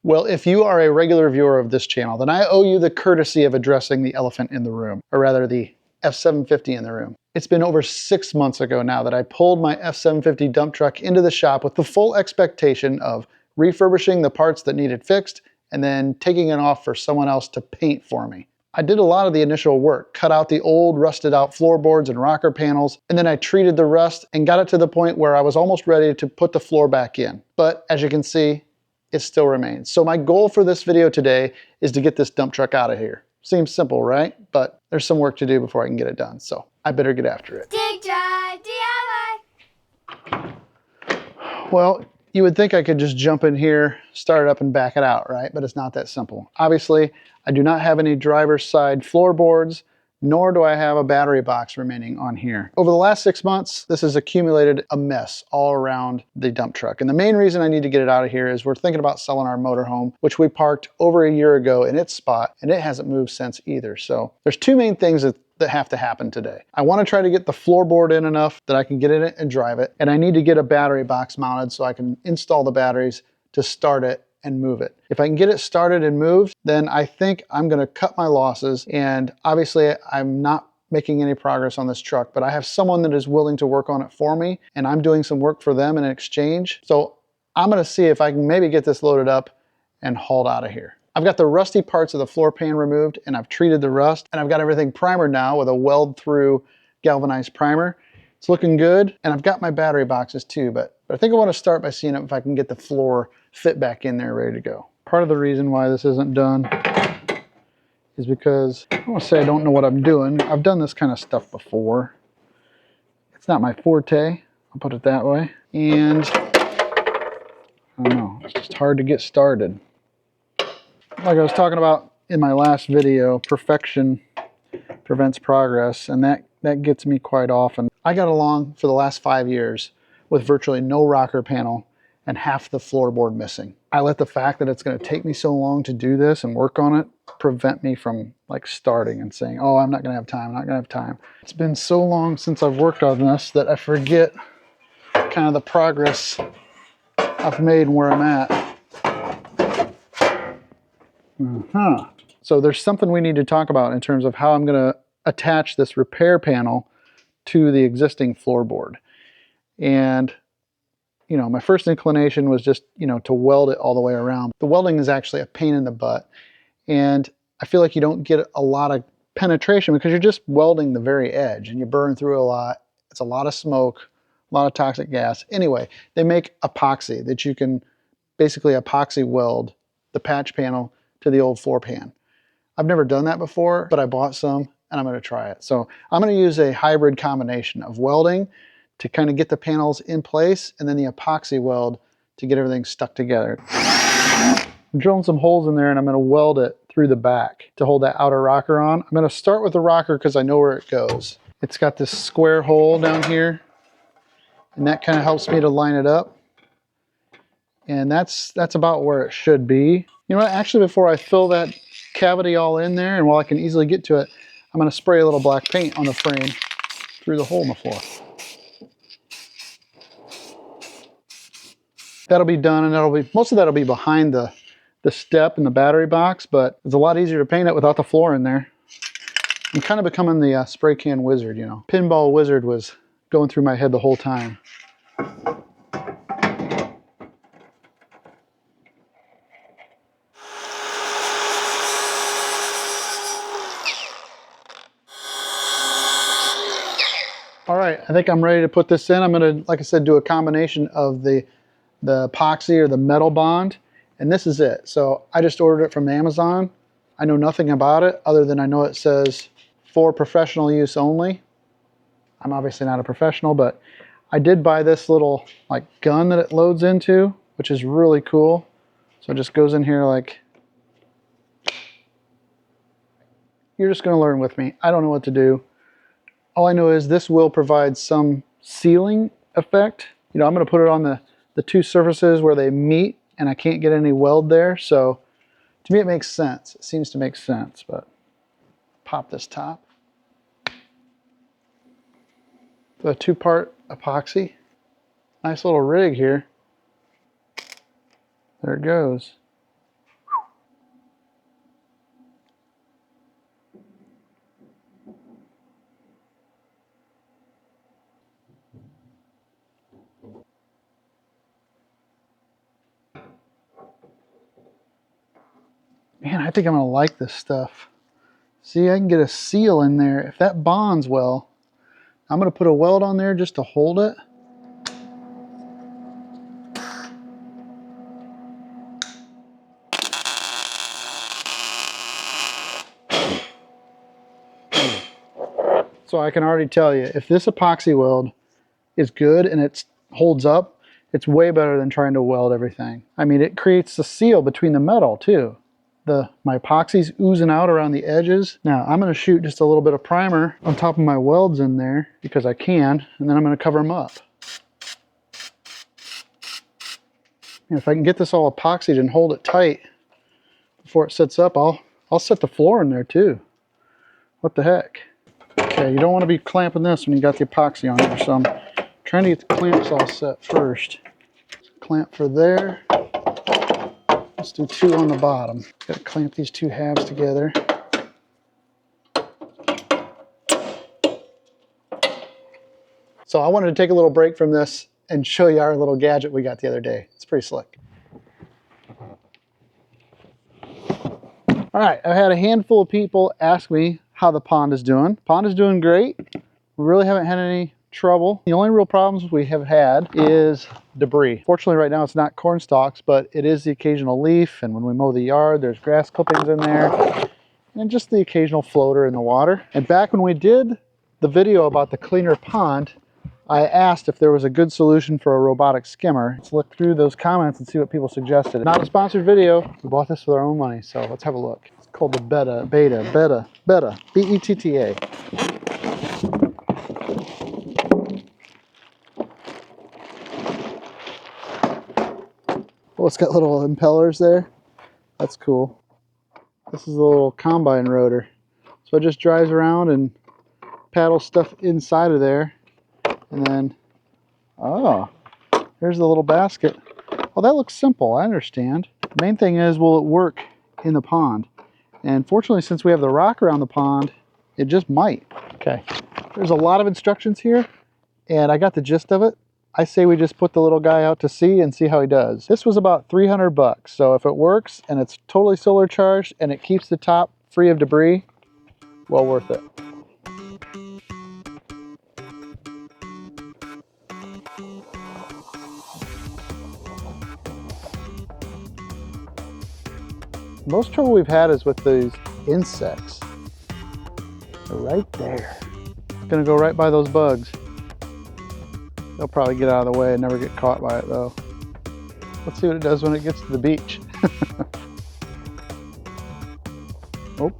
Well, if you are a regular viewer of this channel, then I owe you the courtesy of addressing the elephant in the room, or rather the F750 in the room. It's been over 6 months ago now that I pulled my F750 dump truck into the shop with the full expectation of refurbishing the parts that needed fixed and then taking it off for someone else to paint for me. I did a lot of the initial work, cut out the old rusted out floorboards and rocker panels, and then I treated the rust and got it to the point where I was almost ready to put the floor back in. But as you can see, it still remains. So my goal for this video today is to get this dump truck out of here. Seems simple, right? But there's some work to do before I can get it done. So I better get after it. Dig Drive DIY. Well, you would think I could just jump in here, start it up and back it out, right? But it's not that simple. Obviously, I do not have any driver's side floorboards, nor do I have a battery box remaining on here. Over the last 6 months, this has accumulated a mess all around the dump truck. And the main reason I need to get it out of here is we're thinking about selling our motorhome, which we parked over a year ago in its spot, and it hasn't moved since either. So there's two main things that have to happen today. I want to try to get the floorboard in enough that I can get in it and drive it, and I need to get a battery box mounted so I can install the batteries to start it and move it. If I can get it started and moved, then I think I'm going to cut my losses. And obviously I'm not making any progress on this truck, but I have someone that is willing to work on it for me, and I'm doing some work for them in exchange. So I'm going to see if I can maybe get this loaded up and hauled out of here. I've got the rusty parts of the floor pan removed, and I've treated the rust, and I've got everything primered now with a weld through galvanized primer. It's looking good, and I've got my battery boxes too, but I think I want to start by seeing if I can get the floor fit back in there ready to go. Part of the reason why this isn't done is because I don't want to say I don't know what I'm doing. I've done this kind of stuff before. It's not my forte, I'll put it that way. And I don't know, it's just hard to get started. Like I was talking about in my last video, perfection prevents progress, and that gets me quite often. I got along for the last 5 years with virtually no rocker panel and half the floorboard missing. I let the fact that it's going to take me so long to do this and work on it prevent me from like starting and saying, oh, I'm not going to have time, I'm not going to have time. It's been so long since I've worked on this that I forget kind of the progress I've made and where I'm at. So there's something we need to talk about in terms of how I'm going to attach this repair panel to the existing floorboard. And you know, my first inclination was just, you know, to weld it all the way around. The welding is actually a pain in the butt, and I feel like you don't get a lot of penetration because you're just welding the very edge and you burn through a lot. It's a lot of smoke, a lot of toxic gas. Anyway, they make epoxy that you can basically epoxy weld the patch panel to the old floor pan. I've never done that before, but I bought some and I'm going to try it. So I'm going to use a hybrid combination of welding to kind of get the panels in place, and then the epoxy weld to get everything stuck together. I'm drilling some holes in there, and I'm going to weld it through the back to hold that outer rocker on. I'm going to start with the rocker because I know where it goes. It's got this square hole down here, and that kind of helps me to line it up. And that's about where it should be. You know what, actually before I fill that cavity all in there, and while I can easily get to it, I'm going to spray a little black paint on the frame through the hole in the floor. That'll be done, and most of that'll be behind the step in the battery box, but it's a lot easier to paint it without the floor in there. I'm kind of becoming the spray can wizard, you know. Pinball wizard was going through my head the whole time. All right, I think I'm ready to put this in. I'm gonna, like I said, do a combination of the epoxy or the metal bond, and this is it. So I just ordered it from Amazon. I know nothing about it other than I know it says for professional use only. I'm obviously not a professional, but I did buy this little like gun that it loads into, which is really cool. So it just goes in here like, you're just gonna learn with me. I don't know what to do. All I know is this will provide some sealing effect. You know, I'm gonna put it on the two surfaces where they meet and I can't get any weld there. So to me it makes sense. It seems to make sense, but pop this top. The 2-part epoxy. Nice little rig here. There it goes. Man, I think I'm gonna like this stuff. See, I can get a seal in there. If that bonds well, I'm gonna put a weld on there just to hold it. So I can already tell you, if this epoxy weld is good and it holds up, it's way better than trying to weld everything. I mean, it creates a seal between the metal too. My epoxy's oozing out around the edges. Now I'm gonna shoot just a little bit of primer on top of my welds in there because I can, and then I'm gonna cover them up. And if I can get this all epoxied and hold it tight before it sets up, I'll set the floor in there too. What the heck? Okay, you don't want to be clamping this when you got the epoxy on there, so I'm trying to get the clamps all set first. Clamp for there. Let's do 2 on the bottom. Got to clamp these 2 halves together. So I wanted to take a little break from this and show you our little gadget we got the other day. It's pretty slick. All right, I've had a handful of people ask me how the pond is doing. Pond is doing great. We really haven't had any trouble. The only real problems we have had is debris. Fortunately, right now it's not corn stalks, but it is the occasional leaf, and when we mow the yard, there's grass clippings in there, and just the occasional floater in the water. And back when we did the video about the cleaner pond, I asked if there was a good solution for a robotic skimmer. Let's look through those comments and see what people suggested. Not a sponsored video. We bought this with our own money, so let's have a look. It's called the Betta, B-E-T-T-A. Oh, it's got little impellers there. That's cool. This is a little combine rotor. So it just drives around and paddles stuff inside of there. And then, oh, here's the little basket. Well, that looks simple, I understand. The main thing is, will it work in the pond? And fortunately, since we have the rock around the pond, it just might. Okay, there's a lot of instructions here, and I got the gist of it. I say we just put the little guy out to sea and see how he does. This was about 300 bucks, so if it works and it's totally solar charged and it keeps the top free of debris, well worth it. Most trouble we've had is with these insects. They're right there. It's gonna go right by those bugs. They'll probably get out of the way and never get caught by it though. Let's see what it does when it gets to the beach. Oh,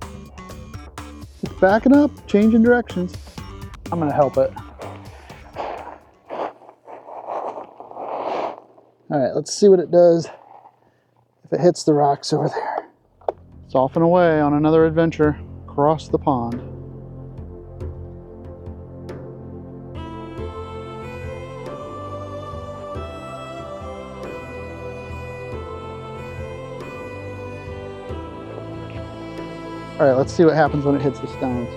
it's backing up, changing directions. I'm gonna help it. All right, let's see what it does if it hits the rocks over there. It's off and away on another adventure across the pond. All right, let's see what happens when it hits the stones.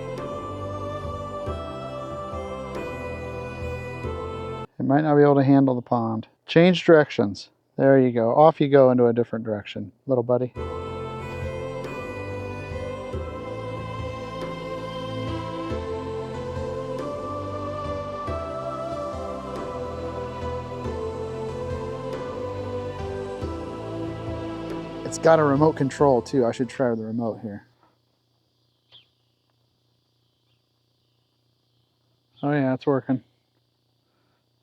It might not be able to handle the pond. Change directions. There you go. Off you go into a different direction, little buddy. It's got a remote control too. I should try the remote here. Oh yeah, it's working.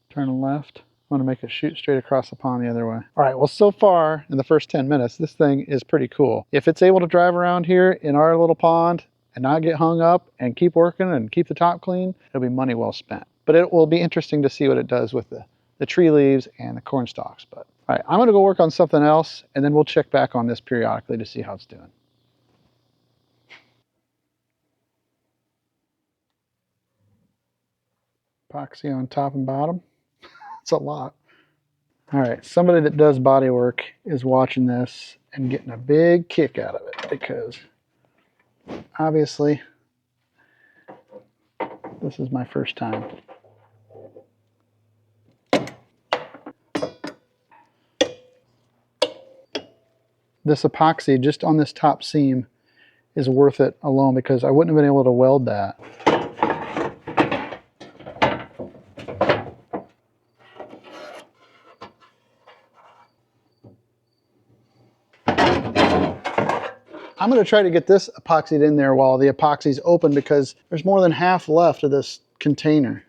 Turn left. I want to make it shoot straight across the pond the other way. All right, well, so far in the first 10 minutes, this thing is pretty cool. If it's able to drive around here in our little pond and not get hung up and keep working and keep the top clean, it'll be money well spent. But it will be interesting to see what it does with the tree leaves and the corn stalks. But all right, I'm gonna go work on something else and then we'll check back on this periodically to see how it's doing. Epoxy on top and bottom. It's a lot. All right, somebody that does body work is watching this and getting a big kick out of it because obviously this is my first time. this epoxy just on this top seam is worth it alone, because I wouldn't have been able to weld that. I'm going to try to get this epoxied in there while the epoxy's open, because there's more than half left of this container.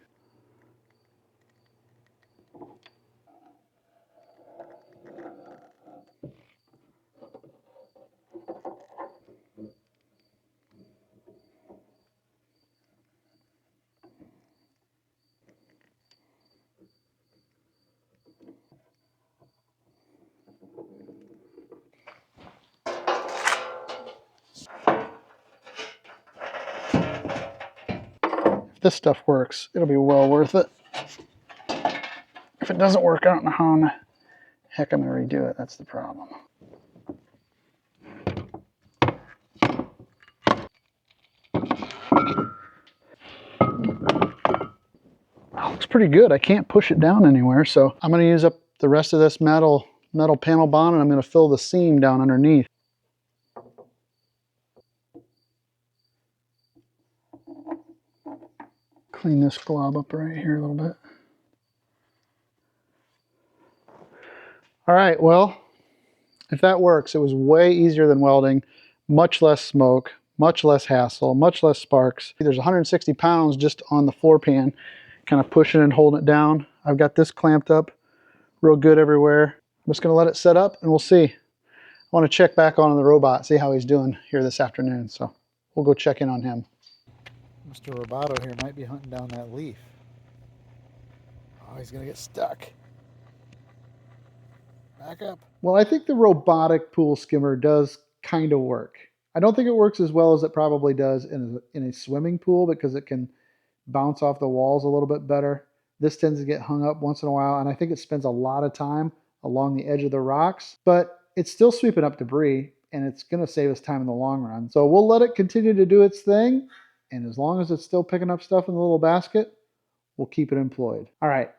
If this stuff works, it'll be well worth it. If it doesn't work, I don't know how in the heck I'm going to redo it. That's the problem. Oh, looks pretty good. I can't push it down anywhere, so I'm going to use up the rest of this metal panel bond, and I'm going to fill the seam down underneath. Clean this glob up right here a little bit. All right, well, if that works, it was way easier than welding, much less smoke, much less hassle, much less sparks. There's 160 pounds just on the floor pan, kind of pushing and holding it down. I've got this clamped up real good everywhere. I'm just gonna let it set up and we'll see. I want to check back on the robot, see how he's doing here this afternoon. So we'll go check in on him. Mr. Roboto here might be hunting down that leaf. Oh, he's gonna get stuck. Back up. Well, I think the robotic pool skimmer does kind of work. I don't think it works as well as it probably does in a swimming pool, because it can bounce off the walls a little bit better. This tends to get hung up once in a while, and I think it spends a lot of time along the edge of the rocks, but it's still sweeping up debris, and it's going to save us time in the long run. So we'll let it continue to do its thing, and as long as it's still picking up stuff in the little basket, we'll keep it employed. All right,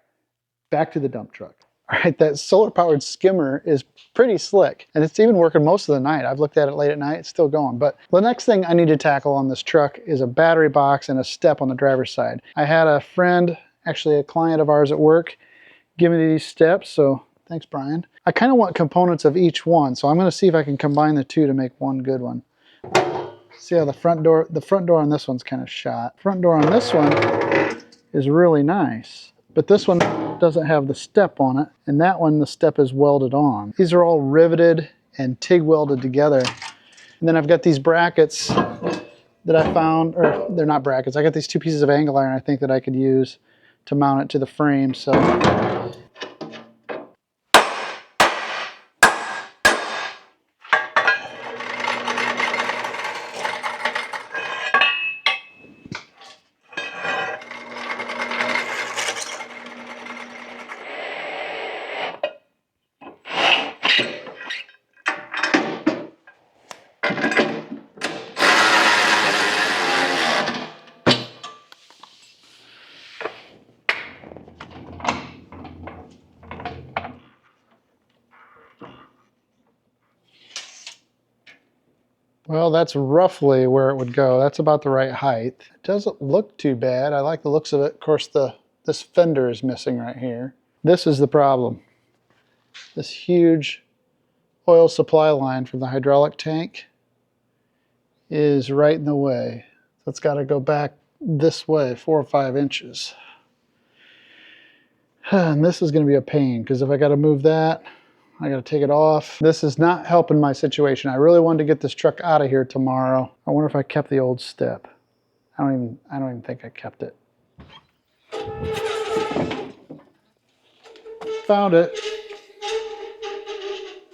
back to the dump truck. All right, that solar-powered skimmer is pretty slick, and it's even working most of the night. I've looked at it late at night, it's still going. But the next thing I need to tackle on this truck is a battery box and a step on the driver's side. I had a friend, actually a client of ours at work, give me these steps, so thanks, Brian. I kind of want components of each one, so I'm going to see if I can combine the two to make one good one. See how the front door on this one's kind of shot. Front door on this one is really nice, but this one doesn't have the step on it, and that one, the step is welded on. These are all riveted and TIG welded together. And then I've got these brackets that I found, or they're not brackets, I got these two pieces of angle iron I think that I could use to mount it to the frame. So well, that's roughly where it would go. That's about the right height. It doesn't look too bad. I like the looks of it. Of course, this fender is missing right here. This is the problem. This huge oil supply line from the hydraulic tank is right in the way. So it's got to go back this way 4 or 5 inches. And this is going to be a pain, because if I got to move that, I got to take it off. This is not helping my situation. I really wanted to get this truck out of here tomorrow. I wonder if I kept the old step. I don't even think I kept it. Found it.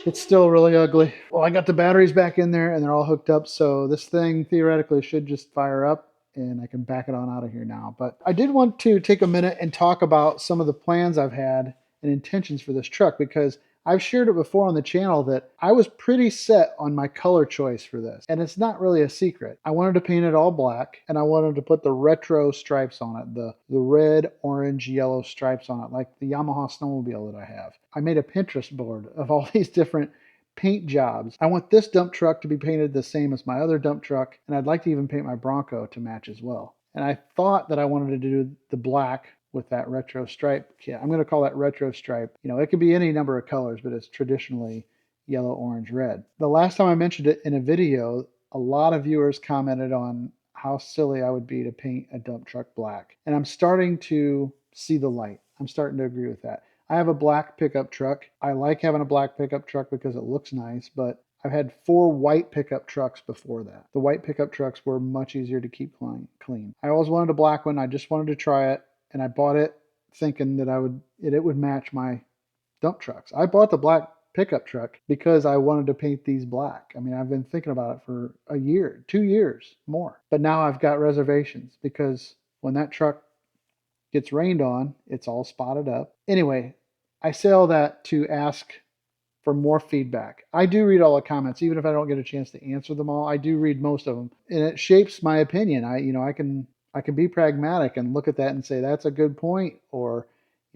It's still really ugly. Well, I got the batteries back in there and they're all hooked up, so this thing theoretically should just fire up and I can back it on out of here now. But I did want to take a minute and talk about some of the plans I've had and intentions for this truck, because I've shared it before on the channel that I was pretty set on my color choice for this, and it's not really a secret. I wanted to paint it all black, and I wanted to put the retro stripes on it, the red, orange, yellow stripes on it, like the Yamaha snowmobile that I have. I made a Pinterest board of all these different paint jobs. I want this dump truck to be painted the same as my other dump truck, and I'd like to even paint my Bronco to match as well. And I thought that I wanted to do the black with that retro stripe kit. I'm going to call that retro stripe. You know, it could be any number of colors, but it's traditionally yellow, orange, red. The last time I mentioned it in a video, a lot of viewers commented on how silly I would be to paint a dump truck black. And I'm starting to see the light. I'm starting to agree with that. I have a black pickup truck. I like having a black pickup truck because it looks nice, but I've had 4 white pickup trucks before that. The white pickup trucks were much easier to keep clean. I always wanted a black one. I just wanted to try it, and I bought it thinking that it would match my dump trucks. I bought the black pickup truck because I wanted to paint these black. I mean, I've been thinking about it for a year, 2 years more. But now I've got reservations because when that truck gets rained on, it's all spotted up. Anyway, I say all that to ask for more feedback. I do read all the comments, even if I don't get a chance to answer them all. I do read most of them, and it shapes my opinion. I can be pragmatic and look at that and say that's a good point, or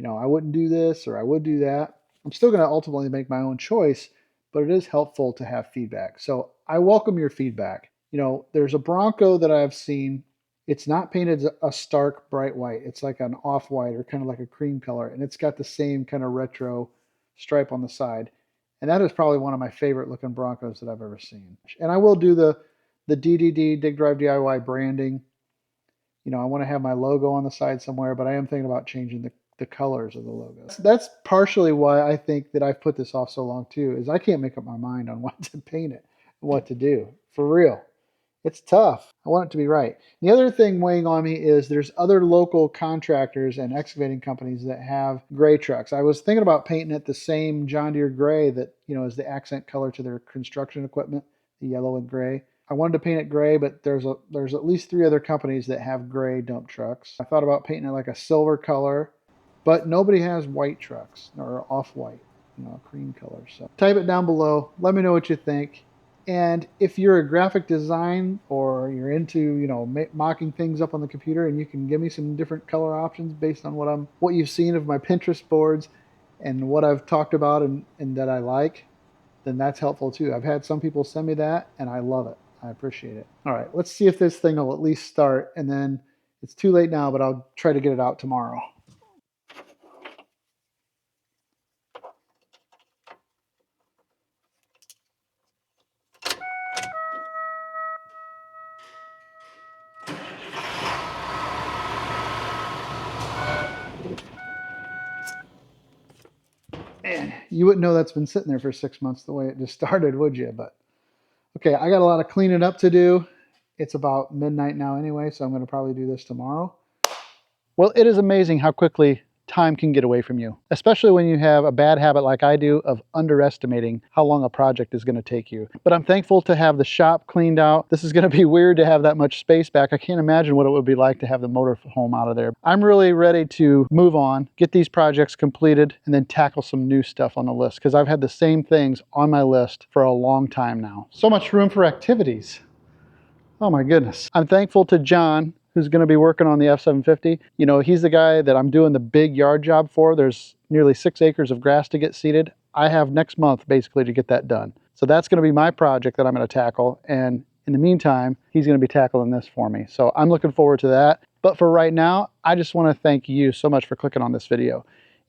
I wouldn't do this or I would do that. I'm still going to ultimately make my own choice, but it is helpful to have feedback. So I welcome your feedback. There's a Bronco that I've seen. It's not painted a stark bright white. It's like an off-white or kind of like a cream color, and it's got the same kind of retro stripe on the side. And that is probably one of my favorite looking Broncos that I've ever seen. And I will do the DDD, Dig Drive DIY branding. I want to have my logo on the side somewhere, but I am thinking about changing the colors of the logo. That's partially why I think that I've put this off so long too, is I can't make up my mind on what to paint it, what to do. For real. It's tough. I want it to be right. The other thing weighing on me is there's other local contractors and excavating companies that have gray trucks. I was thinking about painting it the same John Deere gray that, is the accent color to their construction equipment, the yellow and gray. I wanted to paint it gray, but there's at least 3 other companies that have gray dump trucks. I thought about painting it like a silver color, but nobody has white trucks or off-white, cream color. So type it down below. Let me know what you think. And if you're a graphic design or you're into, mocking things up on the computer, and you can give me some different color options based on what you've seen of my Pinterest boards and what I've talked about and that I like, then that's helpful too. I've had some people send me that, and I love it. I appreciate it. All right, let's see if this thing will at least start, and then it's too late now, but I'll try to get it out tomorrow. Man, you wouldn't know that's been sitting there for 6 months the way it just started, would you? But okay, I got a lot of cleaning up to do. It's about midnight now anyway, so I'm going to probably do this tomorrow. Well, it is amazing how quickly time can get away from you, especially when you have a bad habit like I do of underestimating how long a project is going to take you. But I'm thankful to have the shop cleaned out. This is going to be weird to have that much space back. I can't imagine what it would be like to have the motor home out of there. I'm really ready to move on, get these projects completed, and then tackle some new stuff on the list, because I've had the same things on my list for a long time now. So much room for activities. Oh my goodness. I'm thankful to John, who's going to be working on the F750. He's the guy that I'm doing the big yard job for. There's nearly 6 acres of grass to get seeded. I have next month basically to get that done. So that's going to be my project that I'm going to tackle. And in the meantime, he's going to be tackling this for me. So I'm looking forward to that. But for right now, I just want to thank you so much for clicking on this video.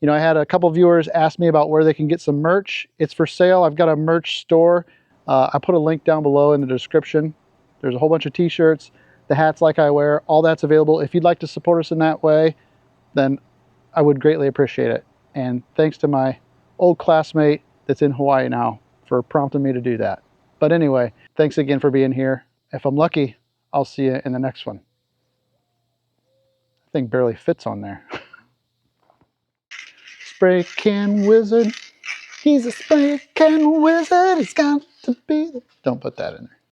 I had a couple viewers ask me about where they can get some merch. It's for sale. I've got a merch store. I put a link down below in the description. There's a whole bunch of t-shirts, the hats like I wear, all that's available. If you'd like to support us in that way, then I would greatly appreciate it. And thanks to my old classmate that's in Hawaii now for prompting me to do that. But anyway, thanks again for being here. If I'm lucky, I'll see you in the next one. That thing barely fits on there. Spray can wizard. He's a spray can wizard. He's got to be. Don't put that in there.